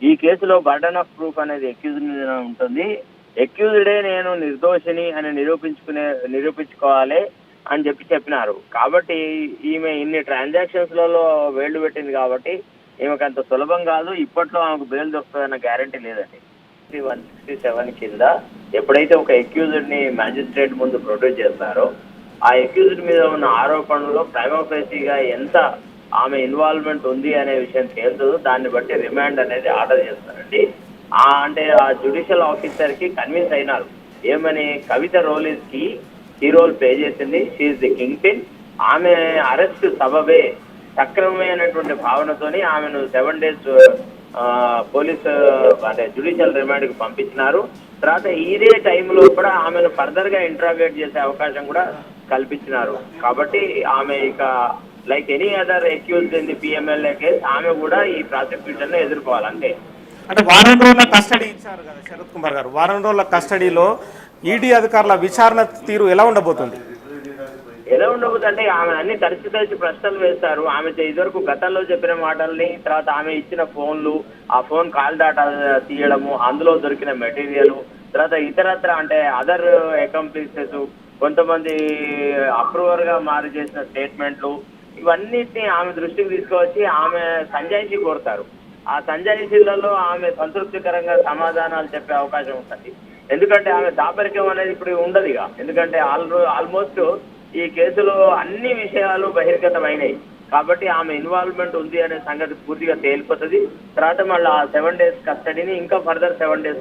ఈ కేసులో burden of proof అనేది అక్యూజ్డ్ మీద ఉంటుంది. అక్యూజ్డే నేను నిర్దోషిని అని నిరూపించుకోవాలి అని చెప్పినారు. కాబట్టి ఈమె ఇన్ని ట్రాన్సాక్షన్స్లలో వేళ్లు పెట్టింది కాబట్టి ఈమెకు అంత సులభం కాదు. ఇప్పట్లో ఆమెకు బెయిల్ దొరుకుతుందన్న గ్యారంటీ లేదండి. 167 కింద ఎప్పుడైతే ఒక అక్యూజ్డ్ ని మ్యాజిస్ట్రేట్ ముందు ప్రొడ్యూస్ చేస్తారో ఆ అక్యూజ్డ్ మీద ఉన్న ఆరోపణలో ప్రైమా ఫేసీగా ఎంత ఆమె ఇన్వాల్వ్మెంట్ ఉంది అనే విషయం తేలుతుంది. దాన్ని బట్టి రిమాండ్ అనేది ఆర్డర్ చేస్తారండి. అంటే ఆ జ్యుడిషియల్ ఆఫీసర్ కి కన్విన్స్ అయినారు ఏమని, కవిత రోలిస్ కి ఈ రోల్ ప్లే చేసింది, షీఈ్ ది కింగ్ పిన్, ఆమె అరెస్ట్ సబబే సక్రమమైనటువంటి భావనతోని ఆమెను 7 days పోలీసు అంటే జ్యుడిషియల్ రిమాండ్ కి పంపించినారు. తర్వాత ఇదే టైంలో కూడా ఆమెను ఫర్దర్ గా ఇంట్రాగేట్ చేసే అవకాశం కూడా కల్పించినారు. కాబట్టి ఆమె ఇక like any other accused in the PMLA case ఆమె కూడా ఈ ప్రాసిక్యూషన్ ను ఎదుర్కోవాలంటే అంటే వారం రోజుల కస్టడీ ఇచ్చారు కదా శరత్ కుమార్ గారు, వారం రోజుల కస్టడీలో ఈడీ అధికారుల విచారణ తీరు ఎలా ఉండబోతుంది? ఎలా ఉండబోతుందంటే ఆమె అన్ని తరచి ప్రశ్నలు వేస్తారు. ఆమె ఇదివరకు గతంలో చెప్పిన మాటల్ని, తర్వాత ఆమె ఇచ్చిన ఫోన్లు, ఆ ఫోన్ కాల్ డాటా తీయడము, అందులో దొరికిన మెటీరియల్, తర్వాత ఇతరత్ర అంటే అదర్ అకంప్లిసెస్, కొంతమంది అప్రూవర్ గా మారి చేసిన స్టేట్మెంట్లు, ఇవన్నిటిని ఆమె దృష్టికి తీసుకువచ్చి ఆమె సంజాయిషీ కోరుతారు. ఆ సంజాయిషీలలో ఆమె సంతృప్తికరంగా సమాధానాలు చెప్పే అవకాశం ఉంటుంది. ఎందుకంటే ఆమె దాపరికం అనేది ఇప్పుడు ఉండదు ఇక. ఎందుకంటే ఆల్మోస్ట్ ఈ కేసులో అన్ని విషయాలు బహిర్గతమైనవి కాబట్టి ఆమె ఇన్వాల్వ్మెంట్ ఉంది అనే సంగతి పూర్తిగా తేలిపోతుంది. తర్వాత మళ్ళీ ఆ 7 days కస్టడీని ఇంకా ఫర్దర్ 7 days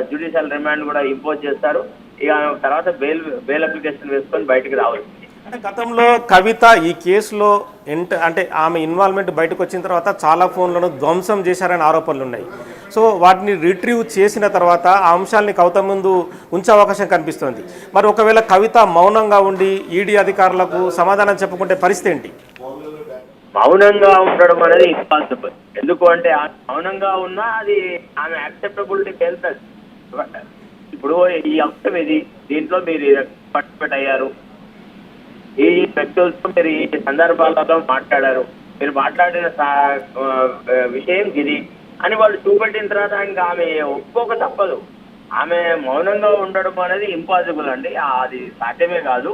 జ్యుడిషియల్ రిమాండ్ కూడా ఇంపోజ్ చేస్తారు. ఇక తర్వాత బెయిల్ అప్లికేషన్ వేసుకొని బయటకు రావాలి. అంటే గతంలో కవిత ఈ కేసులో అంటే ఆమె ఇన్వాల్వ్మెంట్ బయటకు వచ్చిన తర్వాత చాలా ఫోన్లను ధ్వంసం చేశారనే ఆరోపణలు ఉన్నాయి. సో వాటిని రిట్రీవ్ చేసిన తర్వాత ఆ అంశాలని కవిత ముందు ఉంచే అవకాశం కనిపిస్తుంది. మరి ఒకవేళ కవిత మౌనంగా ఉండి ఈడీ అధికారులకు సమాధానం చెప్పుకుంటే పరిస్థితి ఏంటి? మౌనంగా ఉండడం అనేది ఇంపాసిబుల్. ఎందుకు అంటే మౌనంగా ఉన్నా అది ఆమె యాక్సెప్టబిలిటీ తేలుతుంది. ఇప్పుడు ఈ అంశం ఇది, దీంట్లో మీరు పార్టిసిపేట్ అయ్యారు, ఈ వ్యక్తులతో మీరు ఈ సందర్భాలలో మాట్లాడారు, మీరు మాట్లాడిన విషయం ఇది అని వాళ్ళు చూపెట్టిన తర్వాత ఇంకా ఆమె ఒప్పుకోక తప్పదు. ఆమె మౌనంగా ఉండడం అనేది ఇంపాసిబుల్ అండి, అది సాధ్యమే కాదు.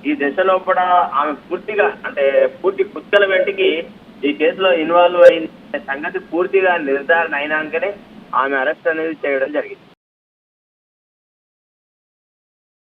ఈ దశలో కూడా ఆమె పూర్తిగా అంటే పూర్తి కుక్కల వెంటికి ఈ కేసులో ఇన్వాల్వ్ అయిన సంగతి పూర్తిగా నిర్ధారణ అయినాకనే ఆమె అరెస్ట్ అనేది చేయడం జరిగింది.